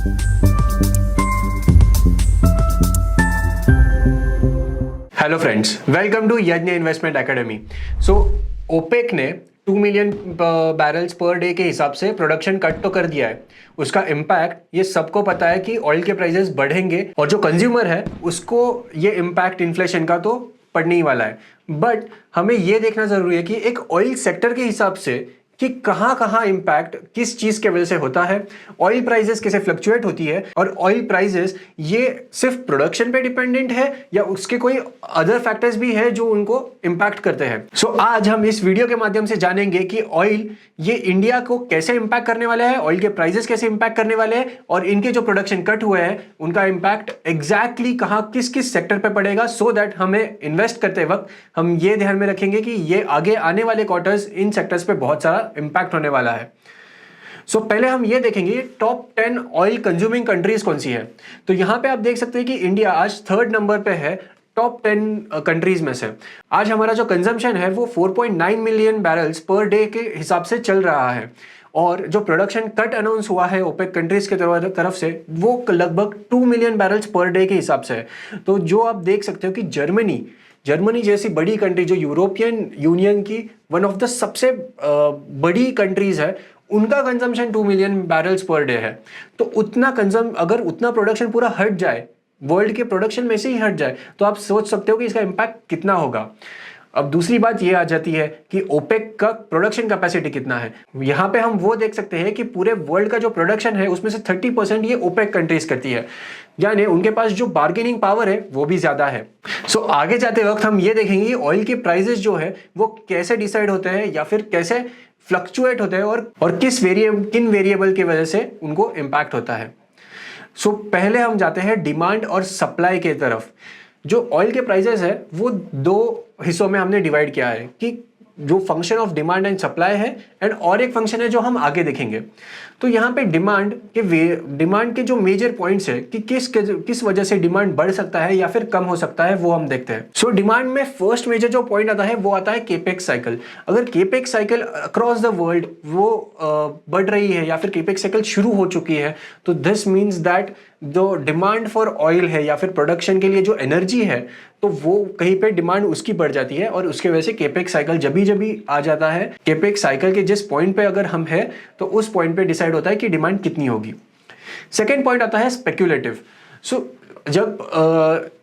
Hello friends, welcome to यज्ञ investment academy. सो OPEC ने 2 million barrels per day के हिसाब से प्रोडक्शन कट तो कर दिया है। उसका इम्पैक्ट ये सबको पता है कि ऑयल के प्राइसेस बढ़ेंगे और जो कंज्यूमर है उसको ये इम्पैक्ट इन्फ्लेशन का तो पड़ने ही वाला है। बट हमें ये देखना जरूरी है कि एक ऑयल सेक्टर के हिसाब से कि कहां कहां इंपैक्ट किस चीज के वजह से होता है, ऑयल प्राइसेस कैसे फ्लक्चुएट होती है और ऑयल प्राइसेस ये सिर्फ प्रोडक्शन पे डिपेंडेंट है या उसके कोई अदर फैक्टर्स भी है जो उनको इंपैक्ट करते हैं। सो आज हम इस वीडियो के माध्यम से जानेंगे कि ऑयल ये इंडिया को कैसे इंपैक्ट करने वाला है, ऑयल के प्राइसेस कैसे इंपैक्ट करने वाले हैं और इनके जो प्रोडक्शन कट हुए हैं उनका इंपैक्ट एग्जैक्टली कहां किस किस सेक्टर पे पड़ेगा, सो दैट हमें इन्वेस्ट करते वक्त हम ये ध्यान में रखेंगे कि ये आगे आने वाले क्वार्टर्स इन सेक्टर्स पे बहुत सारा इंपैक्ट होने वाला है। सो पहले हम ये देखेंगे टॉप 10 ऑयल कंज्यूमिंग कंट्रीज कौन सी है। तो यहां पे आप देख सकते हैं कि इंडिया आज 3rd नंबर पे है टॉप 10 कंट्रीज में से। आज हमारा जो कंजम्पशन है वो 4.9 मिलियन बैरल्स पर डे के हिसाब से चल रहा है और जो प्रोडक्शन कट अनाउंस हुआ है ओपेक कंट्रीज के तरफ से वो लगभग 2 मिलियन बैरल्स पर डे के हिसाब से है। तो जो आप देख सकते हो कि जर्मनी जैसी बड़ी कंट्री जो यूरोपियन यूनियन की वन ऑफ द सबसे बड़ी कंट्रीज है, उनका consumption 2 million barrels per day है। तो अगर उतना प्रोडक्शन पूरा हट जाए, वर्ल्ड के प्रोडक्शन में से ही हट जाए, तो आप सोच सकते हो कि इसका इंपैक्ट कितना होगा। अब दूसरी बात ये आ जाती है कि ओपेक का प्रोडक्शन कैपेसिटी कितना है। यहां पे हम वो देख सकते हैं कि पूरे वर्ल्ड का जो प्रोडक्शन है उसमें से 30% ये ओपेक कंट्रीज करती है, यानी उनके पास जो बार्गेनिंग पावर है वो भी ज्यादा है। सो आगे जाते वक्त हम ये देखेंगे ऑयल के प्राइसेस जो है वो कैसे डिसाइड होते हैं या फिर कैसे फ्लक्चुएट होते हैं और किन वेरिएबल की वजह से उनको इंपैक्ट होता है। सो पहले हम जाते हैं डिमांड और सप्लाई के तरफ। जो ऑयल के प्राइसेस है वो 2 हिस्सों में हमने डिवाइड किया है कि जो function of demand and supply है एंड और एक फंक्शन है जो हम आगे देखेंगे। तो यहाँ पे डिमांड के जो मेजर पॉइंट्स है कि किस वजह से डिमांड बढ़ सकता है या फिर कम हो सकता है वो हम देखते हैं। सो डिमांड में फर्स्ट मेजर जो पॉइंट आता है वो आता है केपेक्स साइकिल। अगर capex cycle across the world वो बढ़ रही है या फिर केपेक्स साइकिल शुरू हो चुकी है तो दिस मीन्स दैट जो डिमांड फॉर ऑयल है या फिर प्रोडक्शन के लिए जो एनर्जी है तो वो कहीं पे डिमांड उसकी बढ़ जाती है और उसके वजह से केपेक्स साइकिल जब भी आ जाता है, केपेक्स साइकिल के जिस पॉइंट पे अगर हम है तो उस पॉइंट पे डिसाइड होता है कि डिमांड कितनी होगी। सेकेंड पॉइंट आता है स्पेक्यूलेटिव। सो जब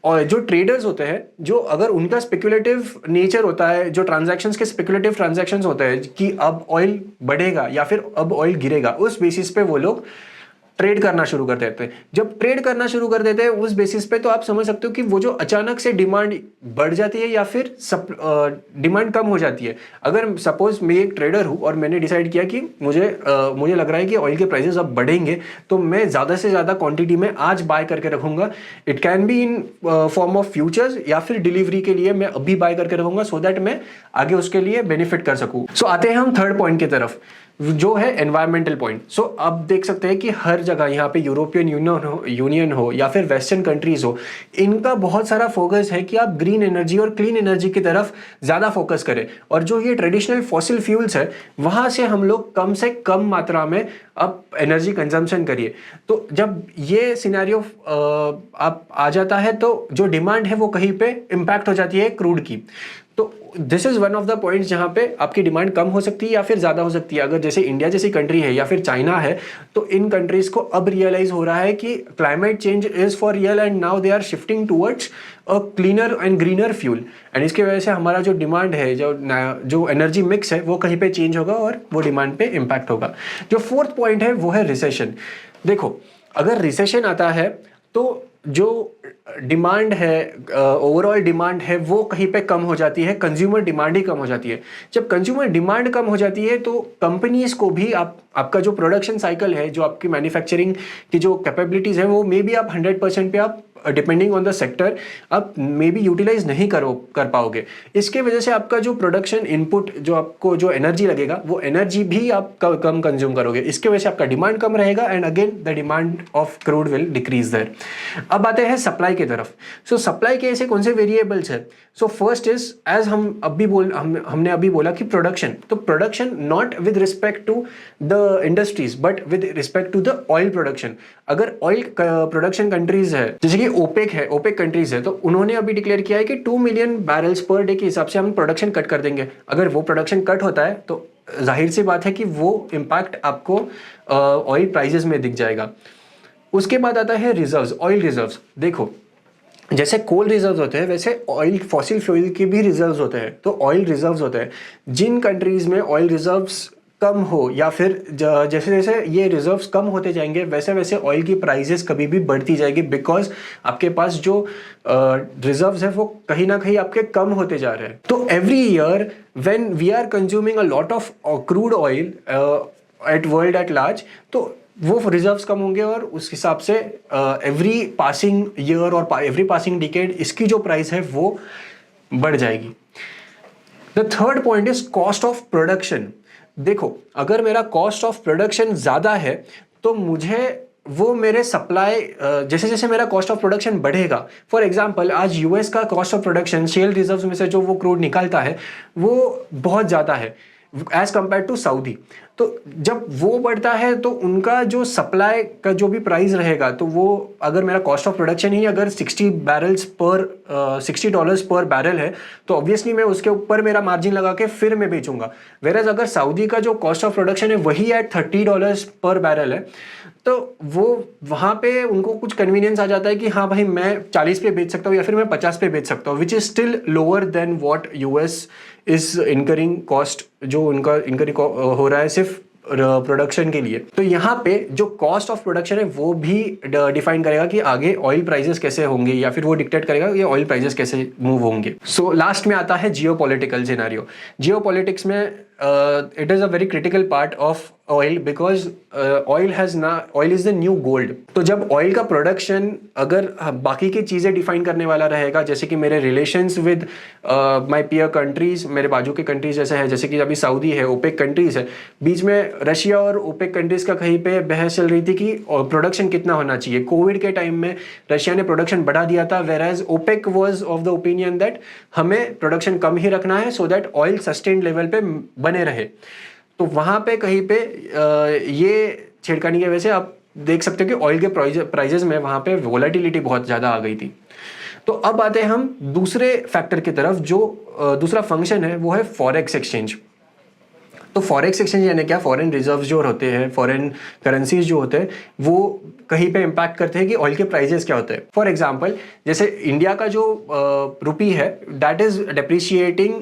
जो ट्रेडर्स होते हैं, जो अगर उनका स्पेक्यूलेटिव नेचर होता है, जो ट्रांजैक्शंस के स्पेक्यूलेटिव ट्रांजैक्शंस होते हैं कि अब ऑयल बढ़ेगा या फिर अब ऑयल गिरेगा, उस बेसिस पे वो लोग ट्रेड करना शुरू कर देते हैं। जब ट्रेड करना शुरू कर देते हैं उस बेसिस पे तो आप समझ सकते हो कि वो जो अचानक से डिमांड बढ़ जाती है या फिर डिमांड कम हो जाती है। अगर सपोज मैं एक ट्रेडर हूं और मैंने डिसाइड किया कि मुझे लग रहा है कि ऑयल के प्राइसेस अब बढ़ेंगे तो मैं ज़्यादा से ज़्यादा क्वांटिटी में आज बाय करके रखूंगा। It can be in form of futures या फिर डिलीवरी के लिए मैं अभी बाय करके रखूंगा सो दैट मैं आगे उसके लिए बेनिफिट कर सकूँ। सो आते हैं हम थर्ड पॉइंट की तरफ जो है एनवायरमेंटल पॉइंट। सो अब देख सकते हैं कि हर जगह यहाँ पे यूरोपियन यूनियन हो या फिर वेस्टर्न कंट्रीज हो, इनका बहुत सारा फोकस है कि आप ग्रीन एनर्जी और क्लीन एनर्जी की तरफ ज़्यादा फोकस करें और जो ये ट्रेडिशनल फॉसिल फ्यूल्स है वहाँ से हम लोग कम से कम मात्रा में अब एनर्जी कंजम्पशन करिए। तो जब ये सिनेरियो आप आ जाता है तो जो डिमांड है वो कहीं पे इम्पैक्ट हो जाती है क्रूड की। तो this is one of the points जहां पे आपकी डिमांड कम हो सकती है या फिर ज्यादा हो सकती है। अगर जैसे इंडिया जैसी कंट्री है या फिर चाइना है तो इन कंट्रीज को अब रियलाइज हो रहा है कि climate change is for real and now they are shifting towards a cleaner and greener fuel and इसकी वजह से हमारा जो डिमांड है, जो एनर्जी मिक्स है वो कहीं पे चेंज होगा और वो डिमांड पे इम्पैक्ट होगा। जो फोर्थ पॉइंट है वो है रिसेशन। देखो अगर रिसेशन आता है तो जो डिमांड है, ओवरऑल डिमांड है वो कहीं पे कम हो जाती है, कंज्यूमर डिमांड ही कम हो जाती है। जब कंज्यूमर डिमांड कम हो जाती है तो कंपनीज को भी आपका जो प्रोडक्शन साइकिल है, जो आपकी मैन्युफैक्चरिंग की जो कैपेबिलिटीज है वो मे बी आप 100% पे आप डिपेंडिंग ऑन द सेक्टर आप मे बी यूटिलाइज नहीं कर पाओगे। इसके वजह से आपका जो प्रोडक्शन इनपुट, जो आपको जो एनर्जी लगेगा वो एनर्जी भी आप कम कंज्यूम करोगे। इसके वजह से आपका डिमांड कम रहेगा and again the demand of crude will decrease there. अब आते हैं सप्लाई की तरफ। सो सप्लाई के ऐसे कौन से वेरिएबल्स है? सो फर्स्ट इज, एज हमने अभी बोला कि प्रोडक्शन, तो production not with respect to the industries but with respect to the oil production. अगर ऑयल प्रोडक्शन कंट्रीज है, जैसे कि ओपेक है, ओपेक कंट्रीज है, तो उन्होंने अभी डिक्लेयर किया है कि 2 मिलियन बैरल्स पर डे के हिसाब से हम प्रोडक्शन कट कर देंगे। अगर वो प्रोडक्शन कट होता है तो जाहिर सी बात है कि वो इम्पैक्ट आपको ऑयल प्राइजेस में दिख जाएगा। उसके बाद आता है रिजर्व्स, ऑयल रिजर्व्स। देखो, जैसे कोल रिजर्व्स होते हैं वैसे ऑयल, फॉसिल फ्यूल के भी रिजर्व्स होते हैं। तो ऑयल रिजर्व्स होते हैं, जिन कंट्रीज में ऑयल रिजर्व्स कम हो या फिर जैसे जैसे ये रिजर्व्स कम होते जाएंगे वैसे वैसे ऑयल की प्राइसेस कभी भी बढ़ती जाएगी, बिकॉज आपके पास जो रिजर्व्स है वो कहीं ना कहीं आपके कम होते जा रहे हैं। तो every year when we are consuming a lot of crude oil at world at large, तो वो रिजर्व्स कम होंगे और उस हिसाब से एवरी पासिंग ईयर और एवरी पासिंग डिकेड इसकी जो प्राइस है वो बढ़ जाएगी। The third point is cost of production. देखो, अगर मेरा कॉस्ट ऑफ प्रोडक्शन ज़्यादा है तो मुझे वो मेरे सप्लाई, जैसे जैसे मेरा कॉस्ट ऑफ प्रोडक्शन बढ़ेगा, फॉर एग्जांपल आज यूएस का cost of production shale reserves में से जो वो क्रूड निकालता है वो बहुत ज़्यादा है एज कंपेयर टू सऊदी। तो जब वो बढ़ता है तो उनका जो सप्लाई का जो भी प्राइस रहेगा, तो वो अगर मेरा कॉस्ट ऑफ प्रोडक्शन ही अगर $60 पर बैरल है तो ऑब्वियसली मैं उसके ऊपर मेरा मार्जिन लगा के फिर मैं बेचूंगा। वेरएज अगर सऊदी का जो कॉस्ट ऑफ प्रोडक्शन है वही एट $30 पर बैरल है, तो वो वहाँ पे उनको कुछ कन्वीनियंस आ जाता है कि हाँ भाई मैं 40 पे बेच सकता हूँ या फिर मैं 50 पे बेच सकता हूँ, which is still lower than what US is incurring cost, जो उनका इनकरिंग हो रहा है सिर्फ प्रोडक्शन के लिए। तो यहाँ पे जो कॉस्ट ऑफ प्रोडक्शन है वो भी डिफाइन करेगा कि आगे ऑयल प्राइसेस कैसे होंगे, या फिर वो डिक्टेट करेगा कि ऑयल प्राइसेस कैसे मूव होंगे। सो लास्ट में आता है जियोपॉलिटिकल सिनेरियो। जियोपॉलिटिक्स में it is a very critical part of oil, because oil is the new gold. तो जब ऑयल का प्रोडक्शन अगर बाकी की चीज़ें डिफाइन करने वाला रहेगा, जैसे कि मेरे relations with my peer countries, मेरे बाजू के कंट्रीज जैसे है, जैसे कि अभी सऊदी है, ओपेक कंट्रीज है, बीच में रशिया और ओपेक कंट्रीज का कहीं पे बहस चल रही थी कि प्रोडक्शन कितना होना चाहिए। कोविड के टाइम में रशिया ने प्रोडक्शन बढ़ा दिया था, whereas OPEC was of the opinion that हमें प्रोडक्शन कम ही रखना है so that oil sustained level पे बने रहे। तो वहाँ पे कहीं पे ये छेड़खानी की वजह से आप देख सकते हो कि ऑयल के प्राइजेस में वहाँ पे वोलेटिलिटी बहुत ज़्यादा आ गई थी। तो अब आते हैं हम दूसरे फैक्टर की तरफ, जो दूसरा फंक्शन है वो है फॉरेक्स एक्सचेंज। तो फॉरेक्स एक्सचेंज यानी क्या? फॉरेन रिजर्व्स जो होते हैं, फॉरेन करेंसीज जो होते हैं, वो कहीं पे इम्पैक्ट करते हैं कि ऑयल के प्राइजेस क्या होते हैं। फॉर एग्जांपल, जैसे इंडिया का जो रुपी है that is depreciating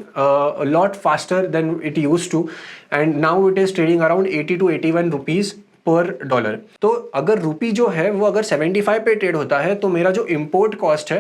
lot faster than it used to, and now it is trading around 80 to 81 rupees पर डॉलर। तो अगर रुपी जो है वो अगर 75 पे ट्रेड होता है तो मेरा जो इंपोर्ट कॉस्ट है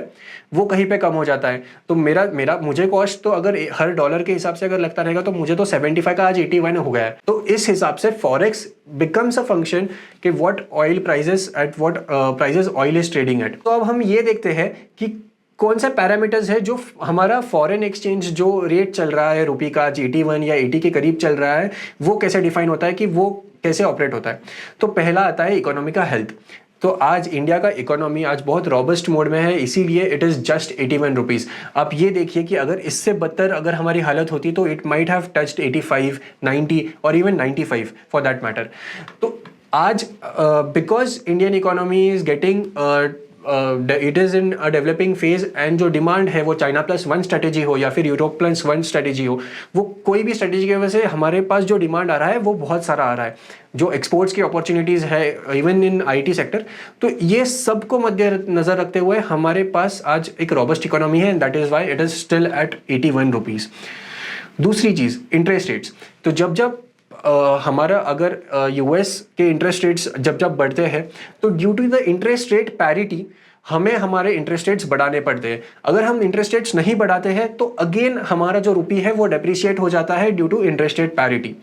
वो कहीं पे कम हो जाता है। तो मुझे कॉस्ट तो अगर हर डॉलर के हिसाब से अगर लगता रहेगा तो मुझे तो 75 का आज 81 हो गया है। तो इस हिसाब से फॉरेक्स बिकम्स अ फंक्शन कि what oil prices at what prices oil is trading at. तो अब हम ये देखते हैं कि कौन से पैरामीटर्स है जो हमारा फॉरेन एक्सचेंज जो रेट चल रहा है रुपी का आज 81 या 80 के करीब चल रहा है, वो कैसे डिफाइन होता है कि वो कैसे ऑपरेट होता है। तो पहला आता है इकोनॉमी का हेल्थ। तो आज इंडिया का इकोनॉमी आज बहुत रॉबस्ट मोड में है, इसीलिए इट इज जस्ट 81 रुपीज। आप ये देखिए कि अगर इससे बदतर अगर हमारी हालत होती तो इट माइट हैव टच्ड 85, 90 और इवन 95 फॉर दैट मैटर। तो आज because Indian economy is getting it is in a developing phase, and जो डिमांड है वो चाइना प्लस वन स्ट्रेटेजी हो या फिर यूरोप प्लस वन स्ट्रेटेजी हो, वो कोई भी स्ट्रेटेजी की वजह से हमारे पास जो डिमांड आ रहा है वो बहुत सारा आ रहा है, जो एक्सपोर्ट्स की अपॉर्चुनिटीज़ है इवन इन आईटी सेक्टर। तो ये सबको मद्देनजर रखते हुए हमारे पास आज एक रॉबस्ट इकोनॉमी है, that is why it is still at 81 rupees. दूसरी चीज़, इंटरेस्ट रेट्स। तो जब हमारा अगर यूएस के इंटरेस्ट रेट्स जब बढ़ते हैं तो due to the interest rate parity हमें हमारे इंटरेस्ट रेट्स बढ़ाने पड़ते हैं। अगर हम इंटरेस्ट रेट्स नहीं बढ़ाते हैं तो अगेन हमारा जो रुपी है वो डेप्रिशिएट हो जाता है due to interest rate parity.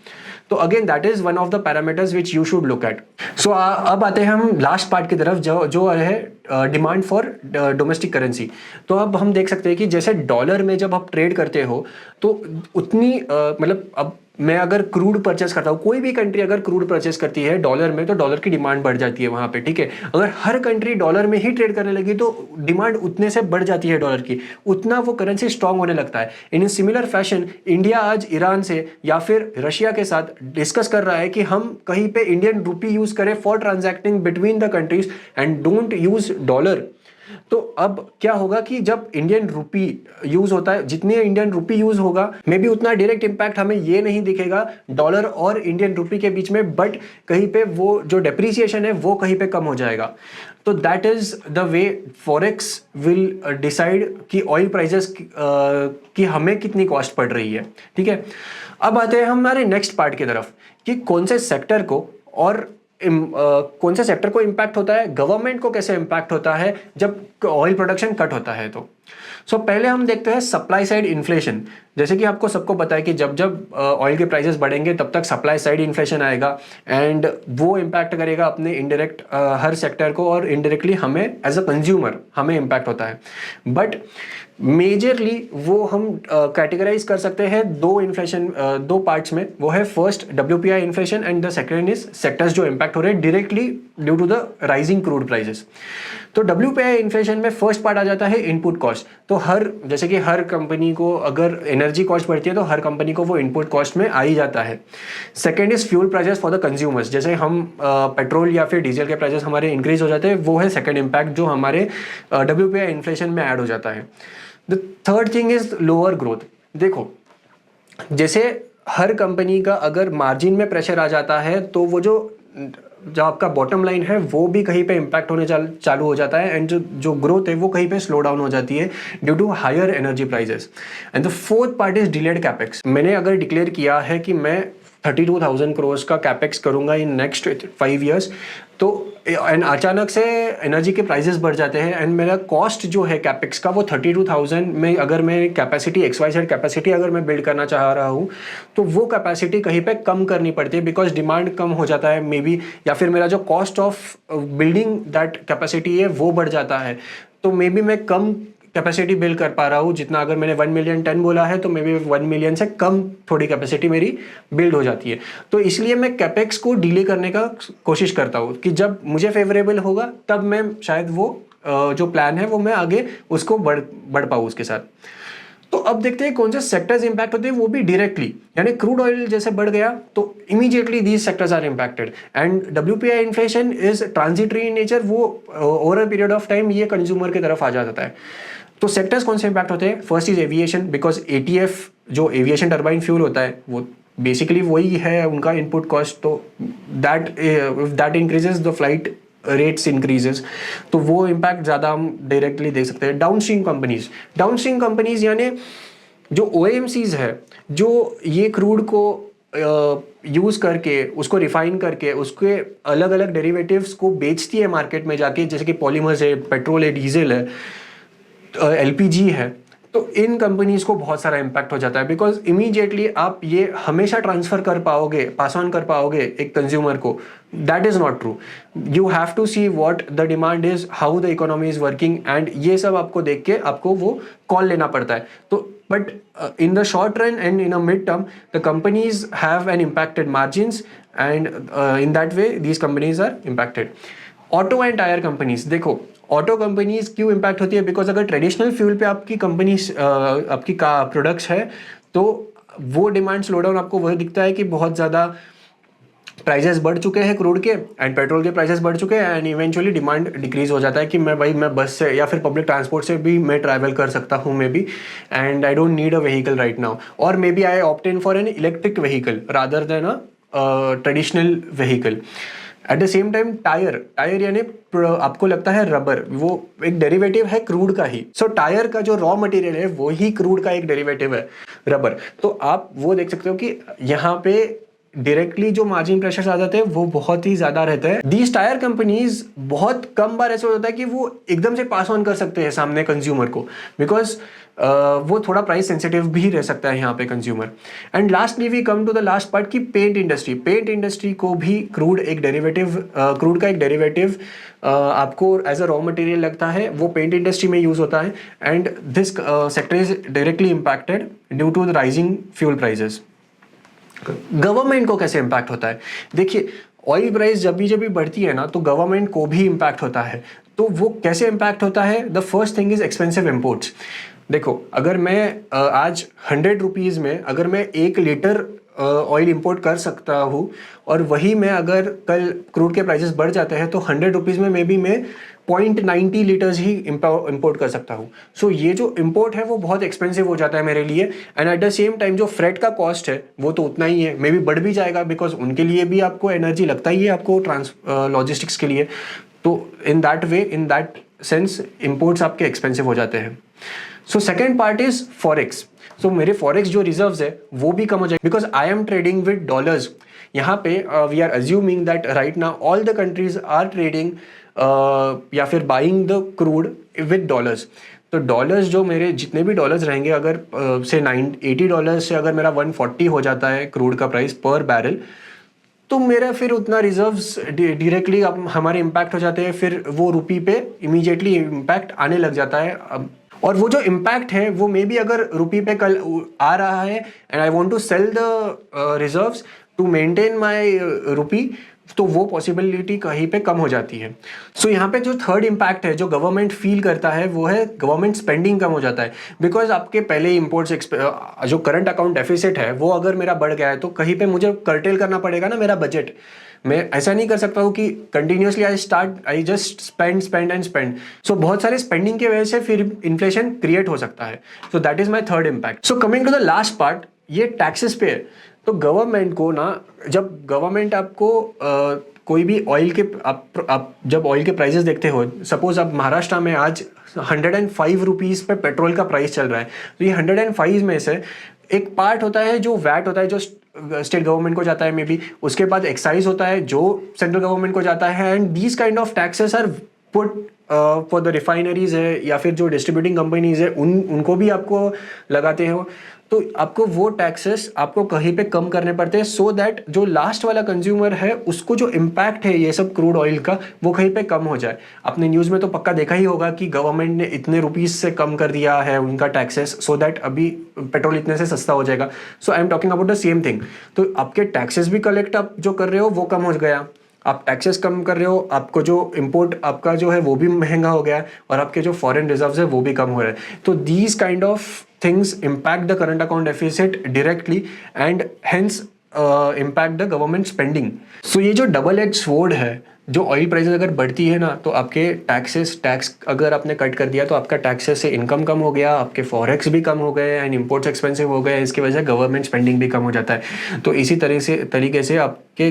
तो again that is one of the parameters which you should look at. So अब आते हैं हम लास्ट पार्ट की तरफ, जो है डिमांड फॉर डोमेस्टिक करेंसी। तो अब हम देख सकते हैं कि जैसे डॉलर में जब आप ट्रेड करते हो तो उतनी मतलब अब मैं अगर क्रूड परचेस करता हूँ, कोई भी कंट्री अगर क्रूड परचेस करती है डॉलर में, तो डॉलर की डिमांड बढ़ जाती है वहां पे, ठीक है। अगर हर कंट्री डॉलर में ही ट्रेड करने लगी तो डिमांड उतने से बढ़ जाती है डॉलर की, उतना वो करेंसी स्ट्रांग होने लगता है। इन सिमिलर फैशन इंडिया आज ईरान से या फिर रशिया के साथ डिस्कस कर रहा है कि हम कहीं पे इंडियन रूपी यूज करें for transacting between the countries and don't use dollar. तो अब क्या होगा कि जब इंडियन रूपी यूज होता है, जितनी इंडियन रूपी यूज होगा मे बी उतना डायरेक्ट इंपैक्ट हमें ये नहीं दिखेगा डॉलर और इंडियन रूपी के बीच में, बट कहीं पे वो जो डेप्रिसिएशन है वो कहीं पे कम हो जाएगा। तो that is the way forex will decide कि ऑयल प्राइसेस की हमें कितनी कॉस्ट पड़ रही है, ठीक है। अब आते हैं हमारे नेक्स्ट पार्ट की तरफ कि कौन से सेक्टर को और कौन से सेक्टर को इम्पैक्ट होता है, गवर्नमेंट को कैसे इम्पैक्ट होता है जब ऑयल प्रोडक्शन कट होता है। तो पहले हम देखते हैं सप्लाई साइड इन्फ्लेशन। जैसे कि आपको सबको पता है कि जब जब ऑयल के प्राइसेस बढ़ेंगे तब तक सप्लाई साइड इन्फ्लेशन आएगा एंड वो इम्पैक्ट करेगा अपने इनडायरेक्ट हर सेक्टर को, और इनडायरेक्टली हमें एज अ कंज्यूमर हमें इम्पैक्ट होता है। बट मेजरली वो हम कैटेगराइज कर सकते हैं दो पार्ट्स में। वो है first WPI inflation and the second is sectors जो इम्पैक्ट हो रहे हैं directly due to the rising crude prices. तो WPI इन्फ्लेशन में फर्स्ट पार्ट आ जाता है इनपुट कॉस्ट। तो जैसे कि हर कंपनी को अगर एनर्जी कॉस्ट बढ़ती है तो हर कंपनी को वो इनपुट कॉस्ट में आ ही जाता है। Second is fuel prices for the consumers. जैसे हम पेट्रोल या फिर डीजल के प्राइसेस हमारे इंक्रीज हो जाते हैं, वो है सेकंड इम्पैक्ट जो हमारे WPI इन्फ्लेशन में ऐड हो जाता है। The third thing is lower growth. देखो, जैसे हर कंपनी का अगर मार्जिन में प्रेशर आ जाता है तो वो जो आपका बॉटम लाइन है वो भी कहीं पे इम्पैक्ट होने चालू हो जाता है, एंड जो ग्रोथ है वो कहीं पे स्लो डाउन हो जाती है due to higher energy prices. And the fourth part is delayed capex. मैंने अगर डिक्लेयर किया है कि मैं 32,000 करोड़ का कैपेक्स करूंगा इन नेक्स्ट 5 ईयर्स, तो एंड अचानक से एनर्जी के प्राइसेस बढ़ जाते हैं एंड मेरा कॉस्ट जो है कैपेक्स का वो 32,000 में, अगर मैं कैपेसिटी XYZ कैपेसिटी अगर मैं बिल्ड करना चाह रहा हूँ तो वो कैपेसिटी कहीं पे कम करनी पड़ती है बिकॉज डिमांड कम हो जाता है मे बी, या फिर मेरा जो cost of building that capacity है वो बढ़ जाता है। तो मे बी मैं कम कैपेसिटी बिल्ड कर पा रहा हूँ जितना, अगर मैंने 1 मिलियन टन बोला है तो मे बी 1 मिलियन से कम थोड़ी कैपेसिटी मेरी बिल्ड हो जाती है। तो इसलिए मैं कैपेक्स को डिले करने का कोशिश करता हूँ कि जब मुझे फेवरेबल होगा तब मैं शायद वो जो प्लान है वो मैं आगे उसको बढ़ पाऊँ उसके साथ। तो अब देखते हैं कौन से सेक्टर्स इंपैक्ट होते हैं, वो भी डायरेक्टली, यानी क्रूड ऑयल जैसे बढ़ गया तो immediately these sectors are impacted. And WPI inflation is transitory in nature, वो over a period of time ये कंज्यूमर की तरफ आ जाता है। तो सेक्टर्स कौन से इंपैक्ट होते हैं? First is aviation, because ATF जो एविएशन टर्बाइन फ्यूल होता है वो बेसिकली वही है उनका इनपुट कॉस्ट। तो that increases the flight rates increases, तो वो इम्पैक्ट ज़्यादा हम डायरेक्टली देख सकते हैं। डाउनस्ट्रीम कंपनीज यानी जो OMCs है, जो ये क्रूड को यूज़ करके उसको रिफाइन करके उसके अलग अलग डेरिवेटिव्स को बेचती है मार्केट में जाके, जैसे कि पॉलीमर्स है, पेट्रोल है, डीजल है, LPG है। तो इन कंपनीज को बहुत सारा इम्पैक्ट हो जाता है बिकॉज इमीडिएटली आप ये हमेशा ट्रांसफर कर पाओगे, पास ऑन कर पाओगे एक कंज्यूमर को, that is not true. You have to see what the demand is, how the economy is working, and ये सब आपको देख के आपको वो कॉल लेना पड़ता है। तो but in the short run and in a mid term the companies have an impacted margins and in that way these companies are impacted. Auto and tyre companies, देखो ऑटो कंपनीज क्यों impact होती है, because अगर traditional fuel पे आपकी company आपकी का products है तो वो डिमांड स्लो डाउन आपको वह दिखता है कि बहुत ज़्यादा प्राइसेस बढ़ चुके हैं क्रूड के एंड पेट्रोल के प्राइसेस बढ़ चुके हैं एंड इवेंचुअली डिमांड डिक्रीज हो जाता है कि मैं बस से या फिर पब्लिक ट्रांसपोर्ट से भी मैं ट्रैवल कर सकता हूँ maybe, and I don't need a vehicle right now, और maybe I opt in for an electric vehicle rather than a traditional vehicle. At the same time tyre यानी आपको लगता है रबर, वो एक डेरिवेटिव है crude का ही। सो tyre का जो रॉ मटेरियल है वो ही क्रूड का एक डेरिवेटिव है रबर। तो आप वो देख सकते हो कि यहाँ पे डायरेक्टली जो मार्जिन प्रेशर आ जाते हैं वो बहुत ही ज्यादा रहते हैं। दीज टायर कंपनीज बहुत कम बार ऐसा होता है कि वो एकदम से पास ऑन कर सकते हैं सामने कंज्यूमर को, बिकॉज वो थोड़ा प्राइस सेंसिटिव भी रह सकता है यहाँ पे consumer. And lastly we come to the last part की पेंट इंडस्ट्री को भी क्रूड का एक डेरिवेटिव आपको एज अ रॉ मटेरियल लगता है, वो पेंट इंडस्ट्री में यूज होता है and this sector is directly impacted due to the rising fuel prices. Government को कैसे इम्पैक्ट होता है? देखिए, ऑयल प्राइस जब भी बढ़ती है ना, तो गवर्नमेंट को भी इम्पैक्ट होता है। तो वो कैसे इम्पैक्ट होता है? The first thing is expensive imports. देखो, अगर मैं आज 100 रुपीज़ में अगर मैं 1 लीटर ऑयल इंपोर्ट कर सकता हूँ, और वही मैं अगर कल क्रूड के प्राइसेस बढ़ जाते हैं तो 100 रुपीज़ में मे बी मैं 0.90 लीटर्स ही इंपोर्ट कर सकता हूँ। सो ये जो इंपोर्ट है वो बहुत एक्सपेंसिव हो जाता है मेरे लिए। And eight the same time जो फ्रेट का कॉस्ट है वो तो उतना ही है, मे बी बढ़ भी जाएगा, बिकॉज उनके लिए भी आपको एनर्जी लगता ही है आपको लॉजिस्टिक्स के लिए। तो in that way, in that sense, imports आपके एक्सपेंसिव हो जाते हैं। So second part is forex. So मेरे फॉरेक्स जो रिजर्व्स है वो भी कम हो जाएंगे, because I am trading with dollars. यहाँ पे we are assuming that right now all the countries are trading या फिर buying the crude with dollars. तो डॉलर्स, जो मेरे जितने भी डॉलर्स रहेंगे, अगर से $80 से अगर मेरा 140 हो जाता है क्रूड का प्राइस पर बैरल, तो मेरा फिर उतना रिजर्व्स डायरेक्टली हमारे इम्पैक्ट हो जाते हैं, फिर वो रुपी पे इमीडिएटली इम्पैक्ट आने लग जाता है। और वो जो इम्पैक्ट है वो मे बी अगर रुपी पे कल आ रहा है and I want to sell the reserves to maintain my rupee, तो वो पॉसिबिलिटी कहीं पे कम हो जाती है। सो यहाँ पे जो थर्ड इम्पैक्ट है जो गवर्नमेंट फील करता है वो है गवर्नमेंट स्पेंडिंग कम हो जाता है। बिकॉज आपके पहले इम्पोर्ट्स, जो करंट अकाउंट डेफिसिट है वो अगर मेरा बढ़ गया है तो कहीं पे मुझे कर्टेल करना पड़ेगा ना मेरा बजट। मैं ऐसा नहीं कर सकता हूँ कि continuously I just spend and spend. So बहुत सारे स्पेंडिंग की वजह से फिर इन्फ्लेशन क्रिएट हो सकता है। So that is my third impact. So coming to the last part, ये टैक्सेस पे है। तो गवर्नमेंट को ना, जब गवर्नमेंट आपको कोई भी ऑयल के आप जब ऑयल के प्राइसेस देखते हो, सपोज आप महाराष्ट्र में आज 105 रुपीज़ पे पेट्रोल का प्राइस चल रहा है, तो ये 105 में से एक पार्ट होता है जो वैट होता है जो स्टेट गवर्नमेंट को जाता है, मे बी उसके बाद एक्साइज होता है जो सेंट्रल गवर्नमेंट को जाता है। And these kind of taxes are put for the refineries है या फिर जो डिस्ट्रीब्यूटिंग कंपनीज है उनको भी आपको लगाते हो। तो आपको वो टैक्सेस आपको कहीं पे कम करने पड़ते हैं, सो दैट जो लास्ट वाला कंज्यूमर है उसको जो इम्पैक्ट है ये सब क्रूड ऑयल का वो कहीं पे कम हो जाए। आपने न्यूज़ में तो पक्का देखा ही होगा कि गवर्नमेंट ने इतने रुपीस से कम कर दिया है उनका टैक्सेस, सो दैट अभी पेट्रोल इतने से सस्ता हो जाएगा। So I am talking about the same thing. तो आपके टैक्सेस भी कलेक्ट आप जो कर रहे हो वो कम हो गया, आप टैक्सेस कम कर रहे हो, आपको जो इंपोर्ट आपका जो है वो भी महंगा हो गया है, और आपके जो फॉरेन रिजर्व्स है वो भी कम हो रहे हैं। तो these kind of things impact the current account deficit directly and hence impact the government spending. So ये जो डबल एज स्वॉर्ड है, जो ऑयल प्राइसेस अगर बढ़ती है ना, तो आपके टैक्स अगर आपने कट कर दिया तो आपका टैक्सेस से इनकम कम हो गया, आपके फॉरेक्स भी कम हो गए एंड इंपोर्ट्स एक्सपेंसिव हो गए, इसकी वजह से गवर्नमेंट स्पेंडिंग भी कम हो जाता है। तो इसी तरीके से आपके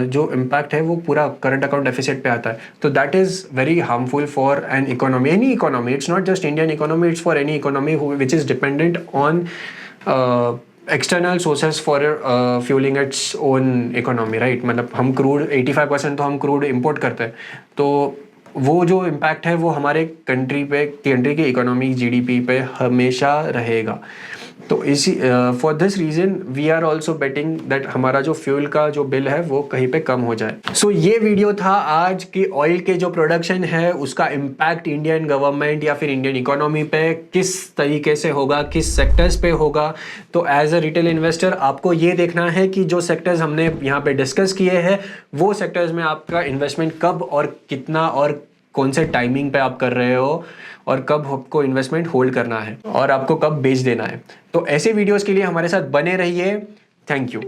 जो इम्पैक्ट है वो पूरा करंट अकाउंट डेफिसिट पे आता है। तो that is very harmful for an economy, any economy. It's not just Indian economy, it's for any economy which is dependent on external sources for fuelling its own economy, right. मतलब हम crude 85% तो हम crude import करते हैं, तो वो जो impact है वो हमारे कंट्री की इकोनॉमी जीडीपी पे हमेशा रहेगा। तो इसी for this reason we are also betting that हमारा जो फ्यूल का जो बिल है वो कहीं पे कम हो जाए। सो ये वीडियो था आज की ऑयल के जो प्रोडक्शन है उसका इम्पैक्ट इंडियन गवर्नमेंट या फिर इंडियन इकोनॉमी पे किस तरीके से होगा, किस सेक्टर्स पे होगा। तो एज अ रिटेल इन्वेस्टर आपको ये देखना है कि जो सेक्टर्स हमने यहाँ पे डिस्कस किए हैं वो सेक्टर्स में आपका इन्वेस्टमेंट कब और कितना और कौन से टाइमिंग पे आप कर रहे हो, और कब आपको इन्वेस्टमेंट होल्ड करना है और आपको कब बेच देना है। तो ऐसे वीडियोस के लिए हमारे साथ बने रहिए। Thank you.